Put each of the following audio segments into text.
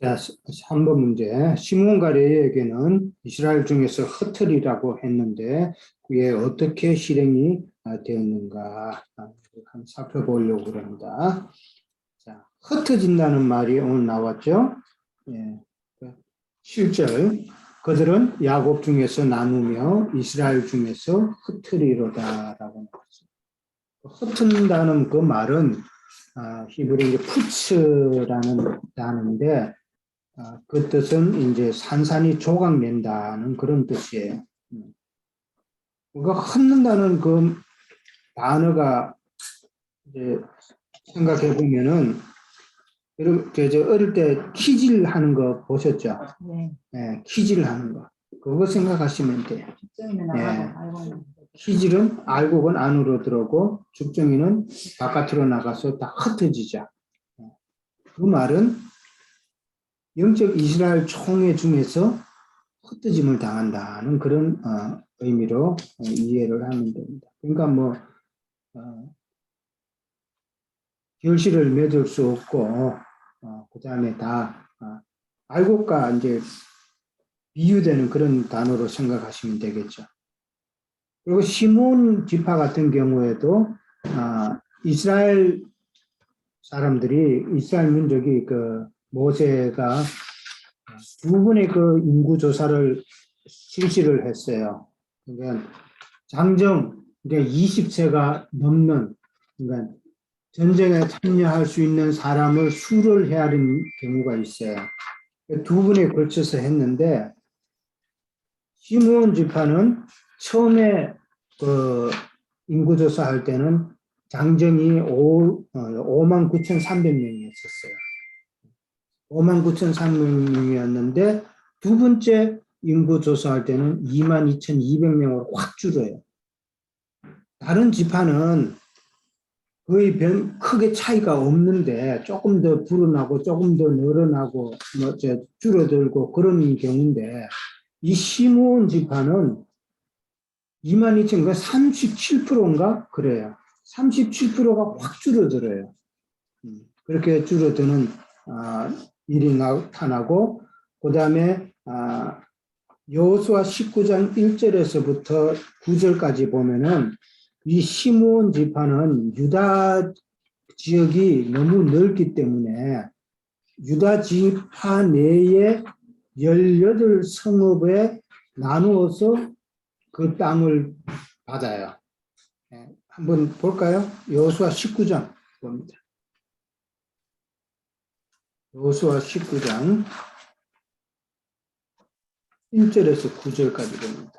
자, 3번 문제. 시몬과 레위에게는 이스라엘 중에서 흩틀이라고 했는데 그게 어떻게 실행이 되었는가 한번 살펴보려고 합니다. 자, 흩어진다는 말이 오늘 나왔죠. 예, 7절. 그들은 야곱 중에서 나누며 이스라엘 중에서 흩틀이로다라고 나왔어요. 흩은다는 그 말은 히브리 푸츠라는 단어인데 그 뜻은 이제 산산이 조각낸다는 그런 뜻이에요. 그러니까 흩는다는 그 단어가 이제 생각해 보면은 이렇게 저 어릴 때 키질 하는 거 보셨죠? 네. 네, 키질 하는 거. 그거 생각하시면 돼요. 네. 키질은 알곡은 안으로 들어오고 죽정이는 바깥으로 나가서 다 흩어지죠. 그 말은 영적 이스라엘 총회 중에서 흩어짐을 당한다는 그런 의미로 이해를 하면 됩니다. 그러니까 뭐 결실을 맺을 수 없고 그 다음에 다 알곡과 이제 비유되는 그런 단어로 생각하시면 되겠죠. 그리고 시몬 지파 같은 경우에도 이스라엘 사람들이 이스라엘 민족이 그 모세가 두 번의 그 인구 조사를 실시를 했어요. 그러니까 장정, 그러니까 20세가 넘는, 그러니까 전쟁에 참여할 수 있는 사람을 수를 헤아린 경우가 있어요. 두 번에 걸쳐서 했는데 시므온 지파는 처음에 그 인구 조사할 때는 장정이 59,300명이었어요. 59,300명이었는데 두 번째 인구 조사할 때는 22,200명으로 확 줄어요. 다른 지파는 거의 크게 차이가 없는데 조금 더 불어나고 조금 더 늘어나고 뭐 줄어들고 그런 경우인데 이 시므온 지파는 22,000가 37%인가 그래요. 37%가 확 줄어들어요. 그렇게 줄어드는 일이 나타나고 그 다음에 여호수아 19장 1절에서부터 9절까지 보면은 이 시므온 지파는 유다 지역이 너무 넓기 때문에 유다 지파 내에 18성읍에 나누어서 그 땅을 받아요. 한번 볼까요? 여호수아 19장 봅니다. 여호수아 19장 1절에서 9절까지 봅니다.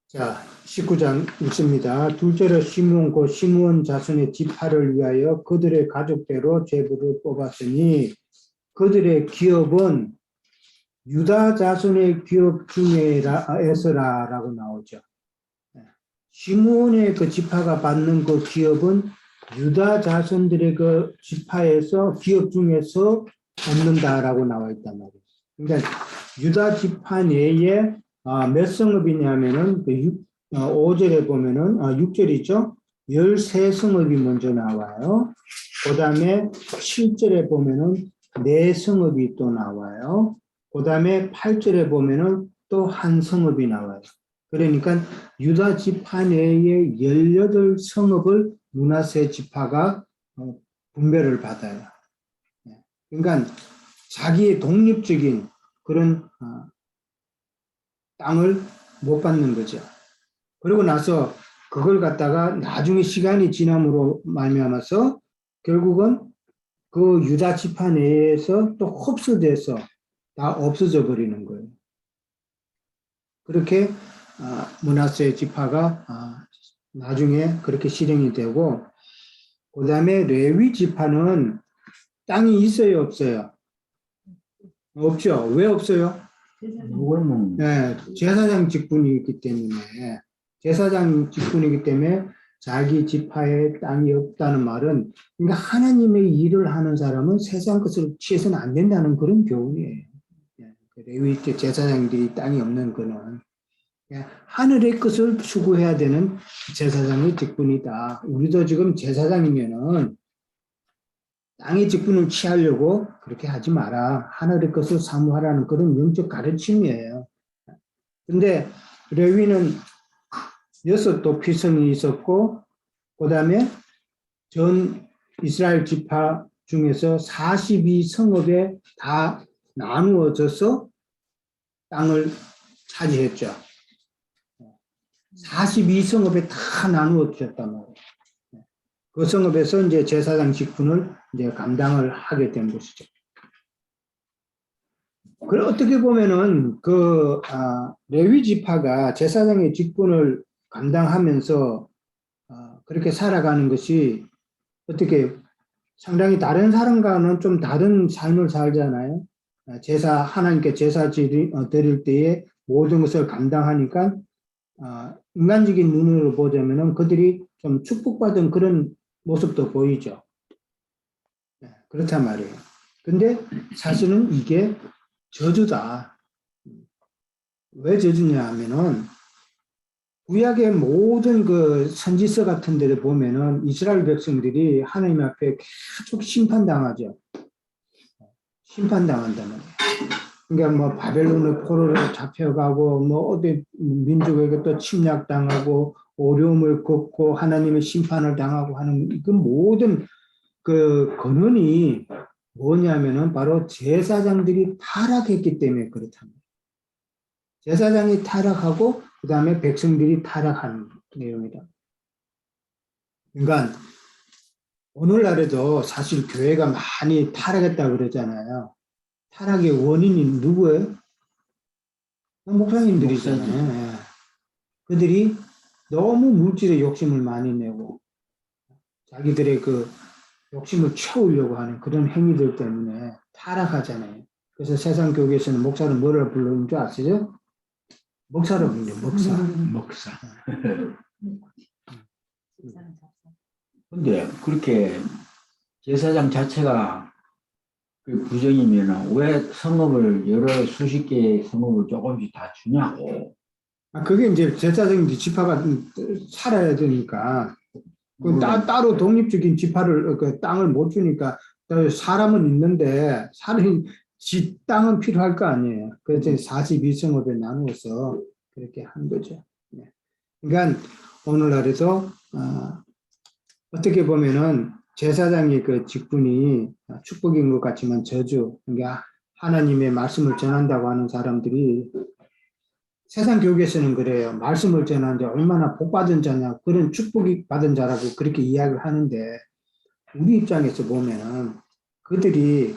자, 19장 읽습니다. 둘째로 시므온 곧 시므온 자손의 지파를 위하여 그들의 가족대로 제부를 뽑았으니 그들의 기업은 유다 자손의 기업 중에서라라고 나오죠. 시므온의 그 지파가 받는 그 기업은 유다 자손들의 그 지파에서 기업 중에서 얻는다라고 나와 있단 말이에요. 그러니까 유다 지파 내에 몇 성읍이냐면은 그 5절에 보면은 6절이죠. 13성읍이 먼저 나와요. 그 다음에 7절에 보면은 4성읍이 또 나와요. 그 다음에 8절에 보면은 또 한 성읍이 나와요. 그러니까 유다 지파 내에 18성읍을 므낫세 지파가 분배를 받아요. 그러니까 자기의 독립적인 그런 땅을 못 받는 거죠. 그러고 나서 그걸 갖다가 나중에 시간이 지남으로 말미암아서 결국은 그 유다 지파 내에서 또 흡수돼서 다 없어져 버리는 거예요. 그렇게 므낫세 지파가 나중에 그렇게 실행이 되고, 그 다음에 레위 지파는 땅이 있어요, 없어요? 없죠. 왜 없어요? 네, 제사장 직분이기 때문에 자기 지파에 땅이 없다는 말은, 그러니까 하나님의 일을 하는 사람은 세상 것을 취해서는 안 된다는 그런 교훈이에요. 레위 제사장들이 땅이 없는 거는. 하늘의 것을 추구해야 되는 제사장의 직분이다. 우리도 지금 제사장이면은 땅의 직분을 취하려고 그렇게 하지 마라. 하늘의 것을 사모하라는 그런 영적 가르침이에요. 근데 레위는 6도 피성이 있었고, 그 다음에 전 이스라엘 지파 중에서 42성읍에 다 나누어져서 땅을 차지했죠. 42성읍에 다 나누어졌단 말이에요. 그 성읍에서 이제 제사장 직분을 이제 감당을 하게 된 것이죠. 그래 어떻게 보면은 레위 지파가 제사장의 직분을 감당하면서 그렇게 살아가는 것이 어떻게 상당히 다른 사람과는 좀 다른 삶을 살잖아요. 하나님께 제사 드릴 때에 모든 것을 감당하니까 인간적인 눈으로 보자면은 그들이 좀 축복받은 그런 모습도 보이죠. 그렇단 말이에요. 근데 사실은 이게 저주다. 왜 저주냐 하면은 구약의 모든 그 선지서 같은 데를 보면은 이스라엘 백성들이 하나님 앞에 계속 심판당하죠. 심판당한단 말이에요. 그러니까 뭐 바벨론의 포로로 잡혀가고 뭐 어디 민족에게 또 침략당하고 어려움을 겪고 하나님의 심판을 당하고 하는 그 모든 그 근원이 뭐냐면은 바로 제사장들이 타락했기 때문에 그렇답니다. 제사장이 타락하고 그 다음에 백성들이 타락하는 내용이다. 그러니까 오늘날에도 사실 교회가 많이 타락했다고 그러잖아요. 타락의 원인이 누구예요? 목사님들이잖아요. 그들이 너무 물질에 욕심을 많이 내고 자기들의 그 욕심을 채우려고 하는 그런 행위들 때문에 타락하잖아요. 그래서 세상 교회에서는 목사를 뭐라 부르는 줄 아시죠? 목사로 불려요. 목사. 근데 그렇게 제사장 자체가 그 부정이면 왜 성읍을 여러 수십 개의 성읍을 조금씩 다 주냐고. 그게 이제 제사장이 지파가 살아야 되니까 따로 독립적인 지파를 그 땅을 못 주니까 사람은 있는데 지 땅은 필요할 거 아니에요. 그래서 42성읍에 나누어서 그렇게 한 거죠. 그러니까 오늘날에도 어떻게 보면은 제사장의 그 직분이 축복인 것 같지만 저주, 그러니까 하나님의 말씀을 전한다고 하는 사람들이 세상 교육에서는 그래요. 말씀을 전하는데 얼마나 복받은 자냐, 그런 축복이 받은 자라고 그렇게 이야기를 하는데 우리 입장에서 보면은 그들이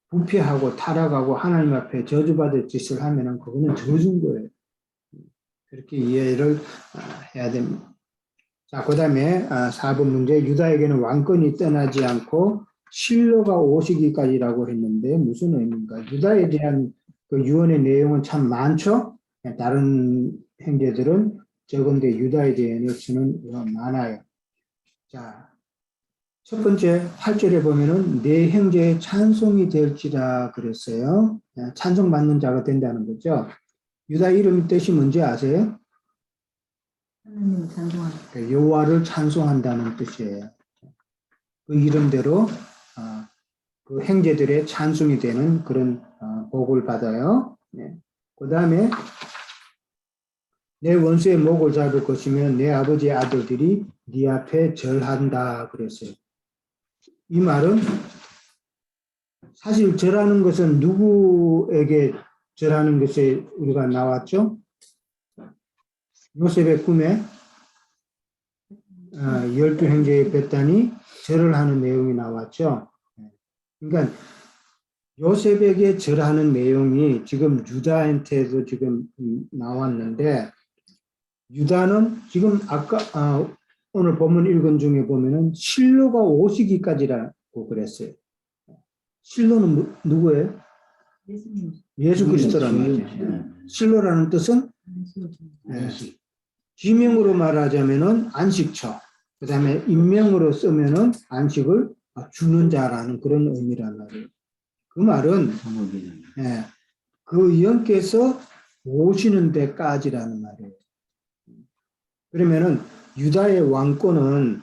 부패하고 타락하고 하나님 앞에 저주받을 짓을 하면은 그거는 저주인 거예요. 그렇게 이해를 해야 됩니다. 자, 그 다음에 4번 문제. 유다에게는 왕권이 떠나지 않고 실로가 오시기까지라고 했는데 무슨 의미인가? 유다에 대한 그 유언의 내용은 참 많죠? 다른 형제들은 적은데 유다에 대한 역사는 많아요. 자, 첫 번째 8절에 보면은 내 형제의 찬송이 될지라 그랬어요. 찬송받는 자가 된다는 거죠. 유다 이름 뜻이 뭔지 아세요? 하나님을 찬송하는. 여호와를 찬송한다는 뜻이에요. 그 이름대로 그 형제들의 찬송이 되는 그런 복을 받아요. 그 다음에 내 원수의 목을 잡을 것이면 내 아버지의 아들들이 네 앞에 절한다 그랬어요. 이 말은 사실 절하는 것은 누구에게 절하는 것이 우리가 나왔죠? 요셉의 꿈에 12형제의 벳단이 절을 하는 내용이 나왔죠. 그러니까 요셉에게 절하는 내용이 지금 유다한테도 지금 나왔는데 유다는 지금 아까 오늘 본문 읽은 중에 보면은 실로가 오시기까지라고 그랬어요. 실로는 누구예요? 예수 그리스도란 말이에요. 실로라는 뜻은 지명으로 말하자면은 안식처, 그 다음에 인명으로 쓰면은 안식을 주는 자라는 그런 의미란 말이에요. 그 말은 그 영께서 오시는 데까지라는 말이에요. 그러면은 유다의 왕권은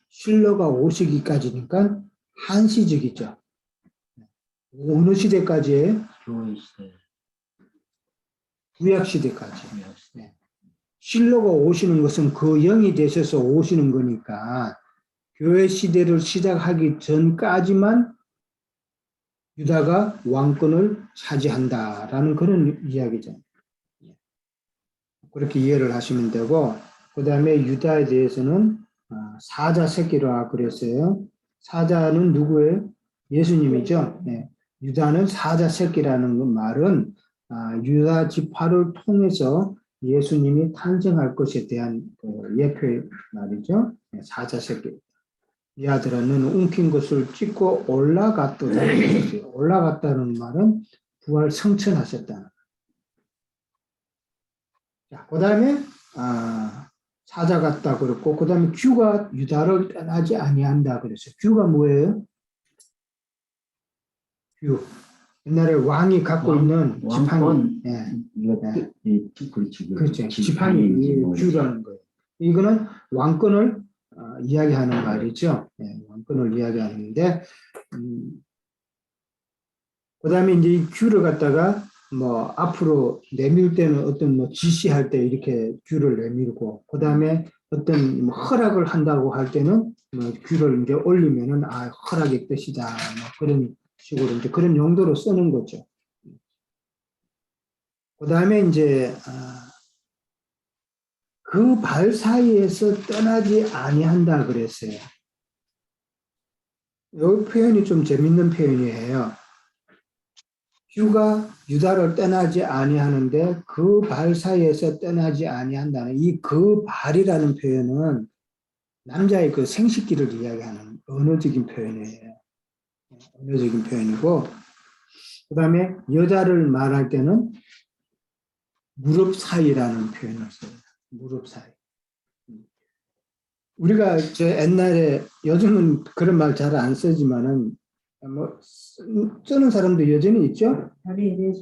실로가 오시기까지니까 한시적이죠. 어느 시대까지예요? 교회 시대. 구약 시대까지. 실로가 오시는 것은 그 영이 되셔서 오시는 거니까 교회 시대를 시작하기 전까지만 유다가 왕권을 차지한다라는 그런 이야기죠. 그렇게 이해를 하시면 되고, 그 다음에 유다에 대해서는 사자 새끼라 그랬어요. 사자는 누구예요? 예수님이죠. 네. 유다는 사자 새끼라는 말은 유다 지파를 통해서 예수님이 탄생할 것에 대한 예표 말이죠. 네, 사자 새끼. 이 아들아 너는 움킨 것을 찢고 올라갔도다. 올라갔다는 말은 부활 성천하셨다. 자, 그 다음에 사자 같다 그랬고, 그 다음에 규가 유다를 떠나지 아니한다 그랬어요. 규가 뭐예요? 규. 옛날에 왕이 갖고 있는 지팡이. 그렇죠. 지팡이 규라는 거예요. 이거는 왕권을 이야기하는 말이죠. 네, 왕권을 이야기하는데, 그 다음에 이제 이 규를 갖다가 뭐 앞으로 내밀 때는 어떤 뭐 지시할 때 이렇게 규를 내밀고, 그 다음에 어떤 뭐 허락을 한다고 할 때는 뭐 규를 이제 올리면은 허락의 뜻이다. 뭐 그런 식으로 이제 그런 용도로 쓰는 거죠. 그 다음에 이제 그 발 사이에서 떠나지 아니한다 그랬어요. 이 표현이 좀 재밌는 표현이에요. 규가 유다를 떠나지 아니하는데 그 발 사이에서 떠나지 아니한다는 이 그 발이라는 표현은 남자의 그 생식기를 이야기하는 언어적인 표현이에요. 언어적인 표현이고, 그 다음에 여자를 말할 때는 무릎 사이라는 표현을 써요. 무릎 사이. 우리가 저 옛날에, 요즘은 그런 말 잘 안 쓰지만은 뭐 쓰는 사람도 여전히 있죠. 다리에 대해서.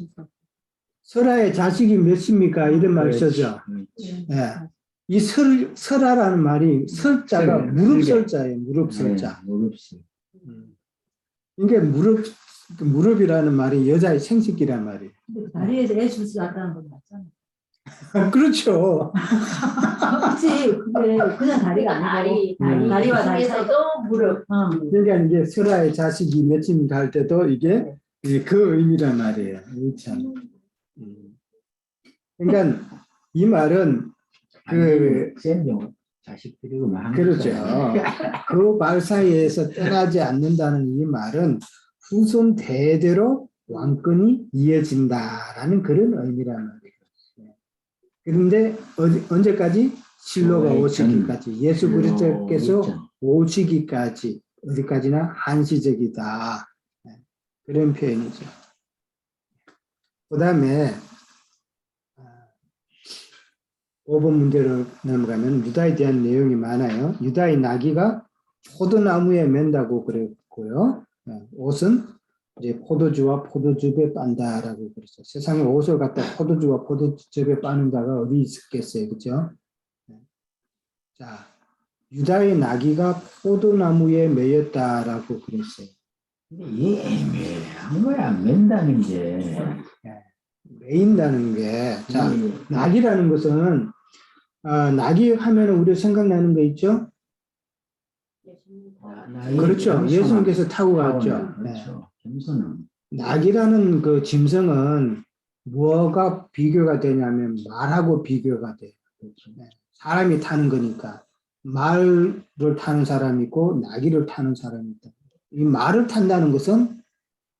설아의 자식이 몇입니까? 이런 말 쓰죠. 예. 이 설아라는 말이 설자가 무릎 설자예요. 무릎 설자. 무릎설. 이게 무릎이라는 말이 여자의 생식기란 말이에요. 다리에서 애 줄 수 있다는 건 맞잖아. 그렇죠. 그렇지. 그게 그냥 다리가 아니고 다리와 다리에서도 무릎. 그러니까 이게 설아의 자식이 몇입니까 할 때도 이게 그 의미란 말이에요. 참. 그러니까 이 말은 자식들이고 그렇죠. 그 발 사이에서 떠나지 않는다는 이 말은 후손 대대로 왕권이 이어진다라는 그런 의미란 말이에요. 그런데 언제까지? 실로가 오시기까지. 예수 그리스도께서 오시기까지 어디까지나 한시적이다. 그런 표현이죠. 그 다음에 5번 문제로 넘어가면 유다에 대한 내용이 많아요. 유다의 나귀가 포도나무에 맨다고 그랬고요. 옷은 이제 포도주와 포도즙에 빤다라고 그랬어요. 세상에 옷을 갖다 포도주와 포도즙에 빠는 자가 어디 있겠어요, 그렇죠? 자, 유다의 나귀가 포도나무에 매였다라고 그랬어요. 이게 애매한 거야. 맨다는 게. 매인다는 게, 자, 나귀라는 것은 나귀 하면 우리 생각나는 거 있죠? 그렇죠. 예수님께서 타고 갔죠. 그렇죠. 낙이라는 그 짐승은 뭐가 비교가 되냐면 말하고 비교가 돼요. 그렇죠. 사람이 타는 거니까 말을 타는 사람이 있고 나귀를 타는 사람이 있다. 이 말을 탄다는 것은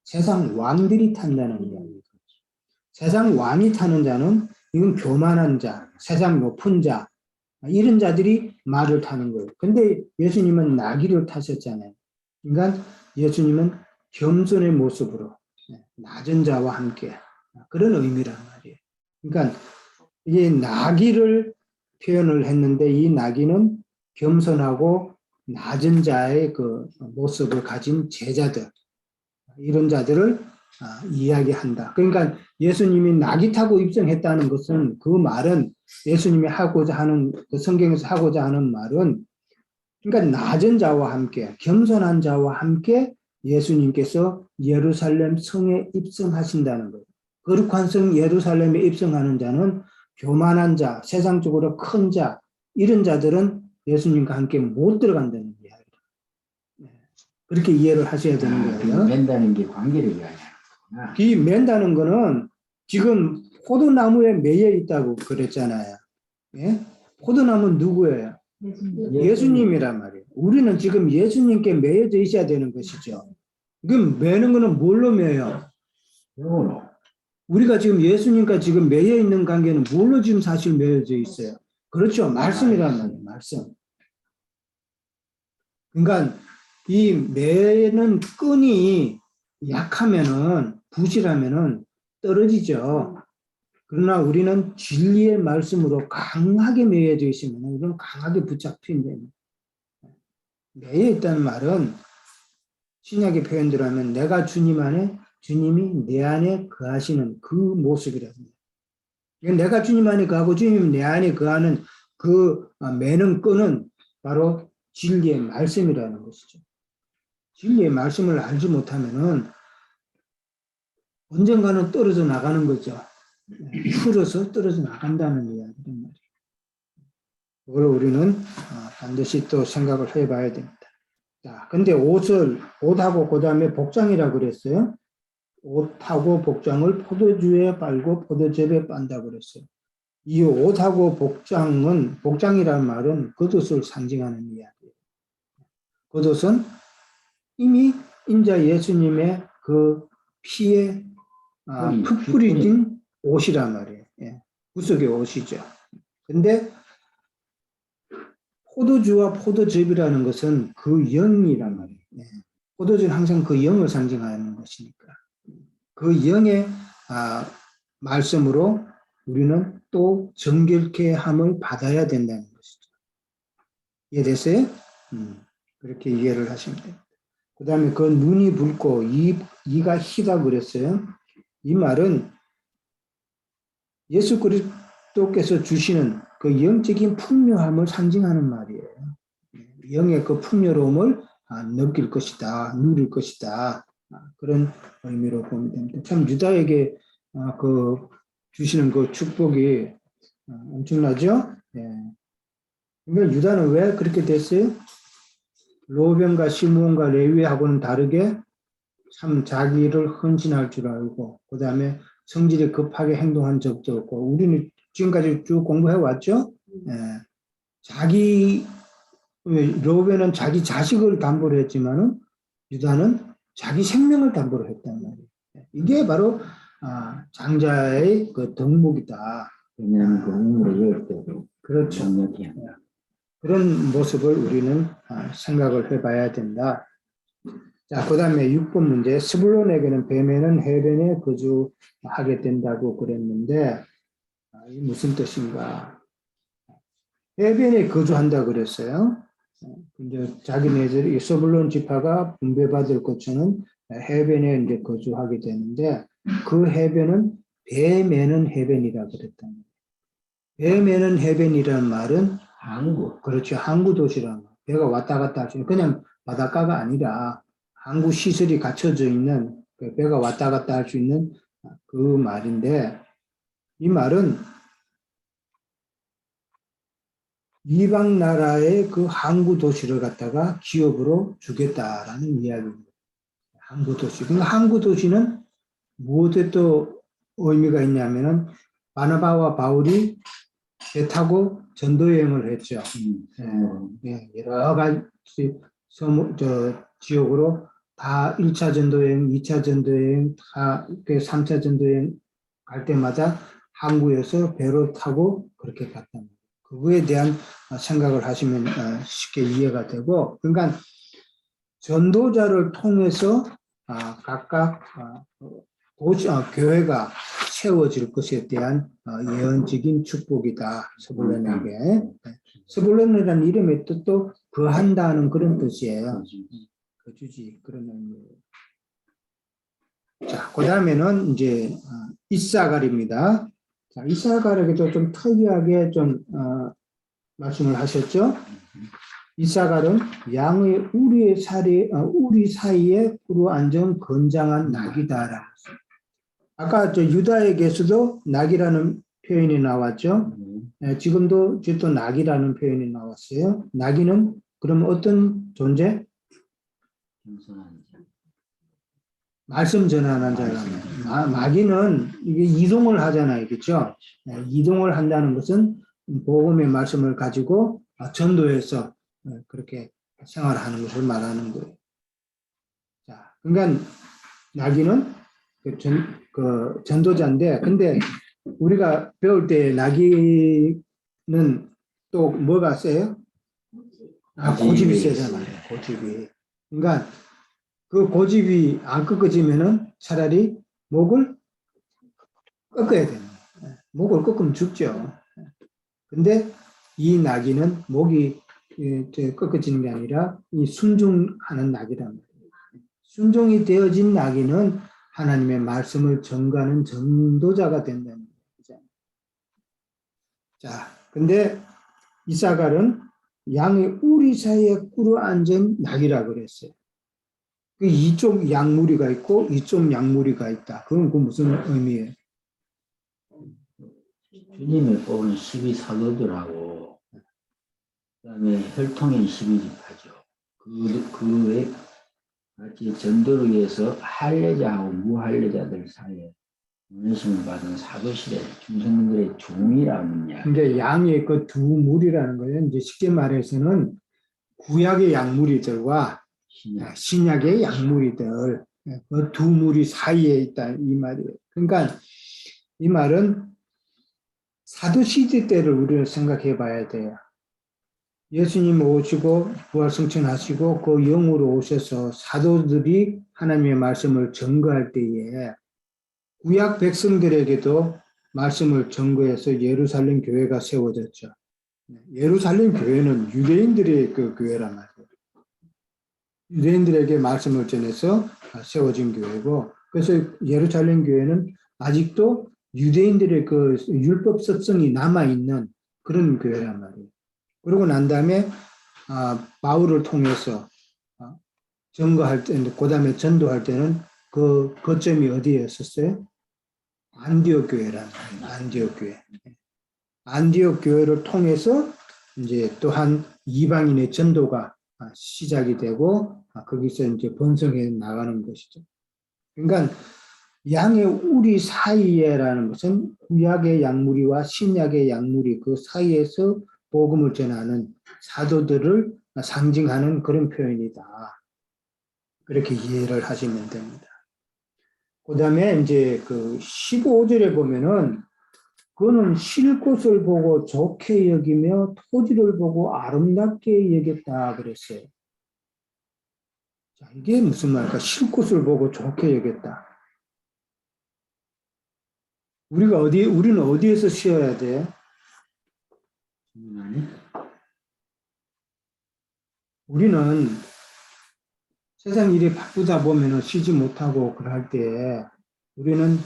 세상 왕들이 탄다는 거예요. 세상 왕이 타는 자는 이건 교만한 자, 세상 높은 자, 이런 자들이 말을 타는 거예요. 근데 예수님은 나귀를 타셨잖아요. 그러니까 예수님은 겸손의 모습으로 낮은 자와 함께 그런 의미란 말이에요. 그러니까 이 나귀를 표현을 했는데 이 나귀는 겸손하고 낮은 자의 그 모습을 가진 제자들, 이런 자들을 이야기한다. 그러니까 예수님이 낙이 타고 입성했다는 것은 그 말은 예수님이 하고자 하는 그 성경에서 하고자 하는 말은 그러니까 낮은 자와 함께 겸손한 자와 함께 예수님께서 예루살렘 성에 입성하신다는 거예요. 거룩한 성 예루살렘에 입성하는 자는 교만한 자, 세상적으로 큰 자, 이런 자들은 예수님과 함께 못 들어간다는 이야기예요. 그렇게 이해를 하셔야 되는 거예요. 맨다는 게 관계를 이야기하는 이 맨다는 거는 지금 포도나무에 매여 있다고 그랬잖아요. 예? 포도나무는 누구예요? 예수님이란 말이에요. 우리는 지금 예수님께 매여져 있어야 되는 것이죠. 그럼 매는 거는 뭘로 매요? 영으로. 우리가 지금 예수님과 지금 매여 있는 관계는 뭘로 지금 사실 매여져 있어요? 그렇죠. 말씀이란 말이에요. 말씀. 그러니까 이 매는 끈이 약하면은 부실하면은 떨어지죠. 그러나 우리는 진리의 말씀으로 강하게 매여져 있으면 이건 강하게 붙잡힌 됩니다. 매여 있다는 말은 신약의 표현대로 하면 내가 주님 안에 주님이 내 안에 거하시는 그 모습이랍니다. 내가 주님 안에 거하고 주님이 내 안에 거하는 그 매는 끈은 바로 진리의 말씀이라는 것이죠. 진리의 말씀을 알지 못하면은 언젠가는 떨어져 나가는 거죠. 풀어서 떨어져 나간다는 이야기란 말이에요. 그걸 우리는 반드시 또 생각을 해봐야 됩니다. 자, 근데 옷하고 그 다음에 복장이라고 그랬어요. 옷하고 복장을 포도주에 빨고 포도즙에 빤다고 그랬어요. 이 옷하고 복장이라는 말은 겉옷을 상징하는 이야기예요. 겉옷은 이미 인자 예수님의 그 피에 푹 뿌려진 옷이란 말이에요. 예, 구속의 옷이죠. 근데 포도주와 포도즙이라는 것은 그 영이란 말이에요. 예. 포도주는 항상 그 영을 상징하는 것이니까. 그 영의 말씀으로 우리는 또 정결케 함을 받아야 된다는 것이죠. 이해됐어요? 그렇게 이해를 하시면 됩니다. 그 다음에 그 눈이 붉고 이가 희다 그랬어요. 이 말은 예수 그리스도께서 주시는 그 영적인 풍요함을 상징하는 말이에요. 영의 그 풍요로움을 느낄 것이다, 누릴 것이다. 그런 의미로 보면 됩니다. 참 유다에게 그 주시는 그 축복이 엄청나죠? 예. 그러니까 유다는 왜 그렇게 됐어요? 로벤과 시므온과 레위하고는 다르게 참 자기를 헌신할 줄 알고 그 다음에 성질이 급하게 행동한 적도 없고 우리는 지금까지 쭉 공부해 왔죠. 예. 로벤은 자기 자식을 담보로 했지만은 유다는 자기 생명을 담보로 했단 말이에요. 이게 바로 장자의 그 덕목이다. 왜냐하면 그 우물을 열 때도 그렇죠. 한다. 그런 모습을 우리는 생각을 해봐야 된다. 자, 그 다음에 6번 문제. 스불론에게는 뱀에는 해변에 거주하게 된다고 그랬는데, 이게 무슨 뜻인가? 해변에 거주한다 그랬어요. 이제 자기네들이 스불론 지파가 분배받을 것처럼 해변에 이제 거주하게 되는데, 그 해변은 뱀에는 해변이라 그랬다. 뱀에는 해변이라는 말은 항구. 그렇죠. 항구 도시라는 거. 배가 왔다 갔다 할 수 있는 그냥 바닷가가 아니라 항구 시설이 갖춰져 있는 배가 왔다 갔다 할 수 있는 그 말인데 이 말은 이방 나라의 그 항구 도시를 갖다가 기업으로 주겠다라는 이야기입니다. 항구 도시. 그러니까 항구 도시는 무엇에 또 의미가 있냐면은 바나바와 바울이 배 타고 전도 여행을 했죠. 여러 가지 지역으로 다 1차 전도 여행, 2차 전도 여행, 3차 전도 여행 갈 때마다 항구에서 배로 타고 그렇게 갔단 말이에요. 그거에 대한 생각을 하시면 쉽게 이해가 되고, 그러니까 전도자를 통해서 각각 교회가 세워질 것에 대한 예언적인 축복이다. 스불론에게. 스불론이라는 이름의 뜻도 거한다는 그런 뜻이에요. 거주지 그런 의미예요. 자, 그 다음에는 이제 이사갈입니다. 자, 이사갈에게도 좀 특이하게 좀 말씀을 하셨죠. 이사갈은 양의 우리 사이에 꿇어 앉은 건장한 낙이다라고 했습니다. 아까 저 유다에게서도 낙이라는 표현이 나왔죠. 지금도 또 낙이라는 표현이 나왔어요. 낙이는 그럼 어떤 존재? 말씀 전하는 자가. 마귀는 이게 이동을 하잖아요. 그렇죠? 이동을 한다는 것은 복음의 말씀을 가지고 전도해서 그렇게 생활하는 것을 말하는 거예요. 자, 그러니까 나귀는 그 전도자인데, 근데 우리가 배울 때 나귀는 또 뭐가 세요? 고집이 세잖아요. 고집이. 그러니까 그 고집이 안 꺾어지면은 차라리 목을 꺾어야 됩니다. 목을 꺾으면 죽죠. 근데 이 나귀는 목이 꺾어지는 게 아니라 이 순종하는 나귀란 말이에요. 순종이 되어진 나귀는 하나님의 말씀을 전가하는 전도자가 된다는 거죠. 자, 근데 이사갈은 양의 우리 사이에 꿇어 앉은 낙이라고 그랬어요. 이쪽 양무리가 있고 이쪽 양무리가 있다. 그건 그 무슨 의미예요? 주님의 뽑은 12사도들하고 그다음에 혈통인 12지파죠. 그에 같이 전도를 위해서 할례자하고 무할례자들 사이에 운신을 받은 사도실의 중생들의 종이라는 이야기. 근데 양의 그 두 무리라는 거는 이제 쉽게 말해서는 구약의 양무리들과 신약의 양무리들 그 두 무리 사이에 있다 이 말이에요. 그러니까 이 말은 사도 시대 때를 우리가 생각해 봐야 돼요. 예수님 오시고 부활승천하시고 그 영으로 오셔서 사도들이 하나님의 말씀을 전거할 때에 구약 백성들에게도 말씀을 전거해서 예루살렘 교회가 세워졌죠. 예루살렘 교회는 유대인들의 그 교회란 말이에요. 유대인들에게 말씀을 전해서 세워진 교회고, 그래서 예루살렘 교회는 아직도 유대인들의 그 율법 습성이 남아있는 그런 교회란 말이에요. 그러고 난 다음에 바울을 통해서 전거할 때, 그 다음에 전도할 때는 그 거점이 어디였었어요? 안디옥 교회라는 거예요. 안디옥 교회. 안디옥 교회를 통해서 이제 또한 이방인의 전도가 시작이 되고 거기서 이제 번성해 나가는 것이죠. 그러니까 양의 우리 사이에라는 것은 구약의 양무리와 신약의 양무리 그 사이에서 복음을 전하는 사도들을 상징하는 그런 표현이다. 그렇게 이해를 하시면 됩니다. 그 다음에 이제 그 15절에 보면은 그는 쉴 곳을 보고 좋게 여기며 토지를 보고 아름답게 여겼다 그랬어요. 자, 이게 무슨 말일까? 쉴 곳을 보고 좋게 여겼다. 우리는 어디에서 쉬어야 돼? 우리는 세상 일이 바쁘다 보면은 쉬지 못하고 그럴 때 우리는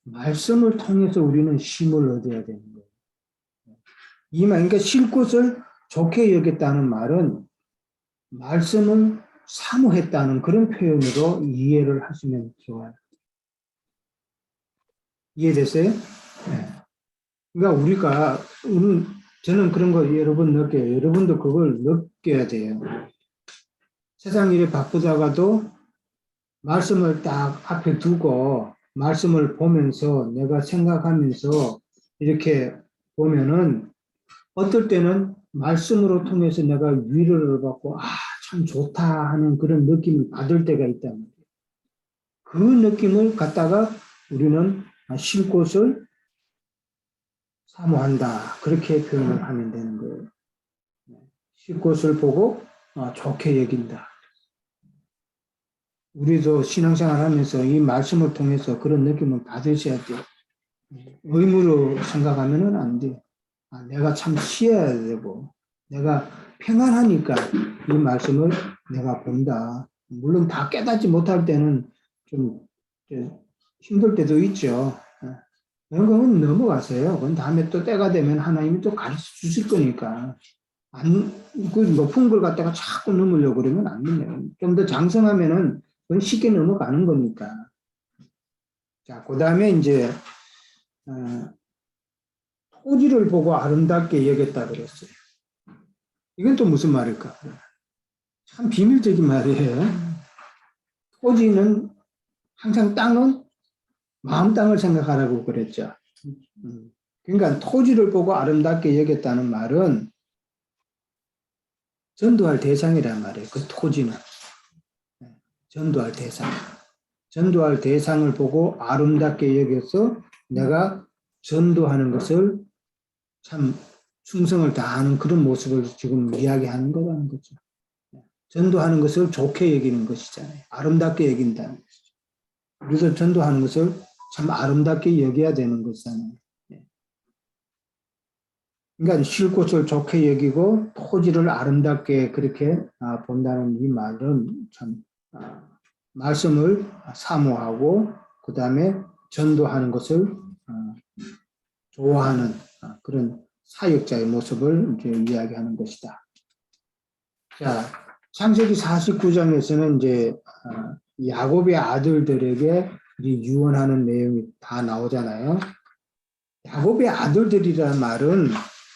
말씀을 통해서 우리는 쉼을 얻어야 되는 거예요. 그러니까 쉴 곳을 좋게 여겼다는 말은 말씀을 사모했다는 그런 표현으로 이해를 하시면 좋아요. 이해됐어요? 네. 그러니까 저는 그런 거 여러 번 느껴요. 여러분도 그걸 느껴야 돼요. 세상 일에 바쁘다가도 말씀을 딱 앞에 두고 말씀을 보면서 내가 생각하면서 이렇게 보면은 어떨 때는 말씀으로 통해서 내가 위로를 받고 참 좋다 하는 그런 느낌을 받을 때가 있단 말이에요. 그 느낌을 갖다가 우리는 쉴 곳을 사모한다. 그렇게 표현을 하면 되는 거예요. 쉴 곳을 보고 좋게 여긴다. 우리도 신앙생활 하면서 이 말씀을 통해서 그런 느낌을 받으셔야 돼요. 의무로 생각하면은 안 돼요. 내가 참 쉬어야 되고, 내가 평안하니까 이 말씀을 내가 본다. 물론 다 깨닫지 못할 때는 좀 힘들 때도 있죠. 그런 건 넘어가세요. 그건 다음에 또 때가 되면 하나님이 또 가르쳐 주실 거니까. 그 높은 걸 갖다가 자꾸 넘으려고 그러면 안 돼요. 좀 더 장성하면은 그건 쉽게 넘어가는 거니까. 자, 그 다음에 이제, 토지를 보고 아름답게 여겼다 그랬어요. 이건 또 무슨 말일까? 참 비밀적인 말이에요. 토지는 항상 땅은 마음 땅을 생각하라고 그랬죠. 그러니까 토지를 보고 아름답게 여겼다는 말은 전도할 대상이란 말이에요. 그 토지는. 전도할 대상. 전도할 대상을 보고 아름답게 여겨서 내가 전도하는 것을 참 충성을 다하는 그런 모습을 지금 이야기하는 거라는 거죠. 전도하는 것을 좋게 여기는 것이잖아요. 아름답게 여긴다는 것이죠. 그래서 전도하는 것을 참 아름답게 여겨야 되는 것이잖아요. 그러니까 쉴 곳을 좋게 여기고 토지를 아름답게 그렇게 본다는 이 말은 참 말씀을 사모하고 그 다음에 전도하는 것을 좋아하는 그런 사역자의 모습을 이제 이야기하는 것이다. 자, 창세기 49장에서는 이제 야곱의 아들들에게 유언하는 내용이 다 나오잖아요. 야곱의 아들들이라는 말은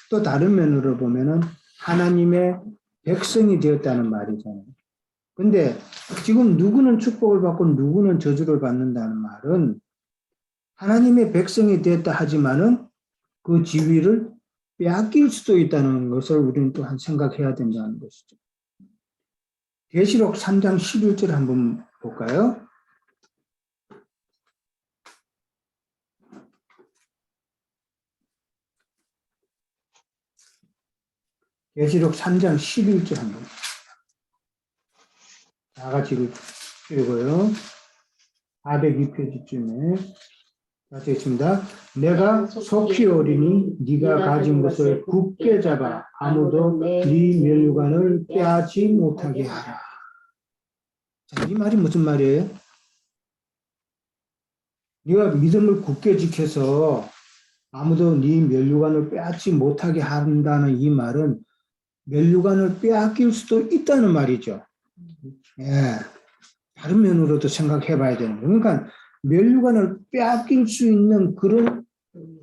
또 다른 면으로 보면은 하나님의 백성이 되었다는 말이잖아요. 근데 지금 누구는 축복을 받고 누구는 저주를 받는다는 말은 하나님의 백성이 되었다 하지만은 그 지위를 빼앗길 수도 있다는 것을 우리는 또한 생각해야 된다는 것이죠. 계시록 3장 11절 한번 볼까요? 계시록 3장 11절 한번 다 같이 읽어요. 402페이지쯤에 같이 읽습니다. 내가 속히 오리니 네가 가진 것을 굳게 잡아 아무도 네 면류관을 빼앗지 못하게 하라. 자, 이 말이 무슨 말이에요? 네가 믿음을 굳게 지켜서 아무도 네 면류관을 빼앗지 못하게 한다는 이 말은 면류관을 빼앗길 수도 있다는 말이죠. 예, 다른 면으로도 생각해 봐야 되는 거예요. 그러니까 면류관을 빼앗길 수 있는 그런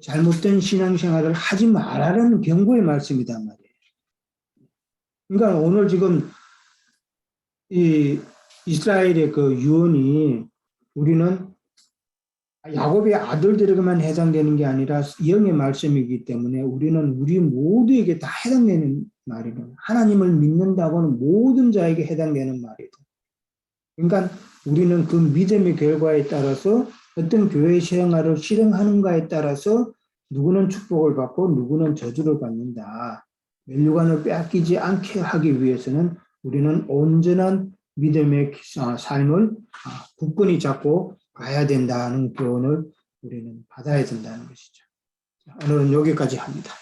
잘못된 신앙생활을 하지 말라는 경고의 말씀이단 말이에요. 그러니까 오늘 지금 이 이스라엘의 그 유언이 우리는 야곱의 아들들에게만 해당되는 게 아니라 영의 말씀이기 때문에 우리는 우리 모두에게 다 해당되는 말이에요. 하나님을 믿는다고는 모든 자에게 해당되는 말이에요. 그러니까 우리는 그 믿음의 결과에 따라서 어떤 교회 생활을 실행하는가에 따라서 누구는 축복을 받고 누구는 저주를 받는다. 면류관을 빼앗기지 않게 하기 위해서는 우리는 온전한 믿음의 삶을 굳건히 잡고 가야 된다는 교훈을 우리는 받아야 된다는 것이죠. 오늘은 여기까지 합니다.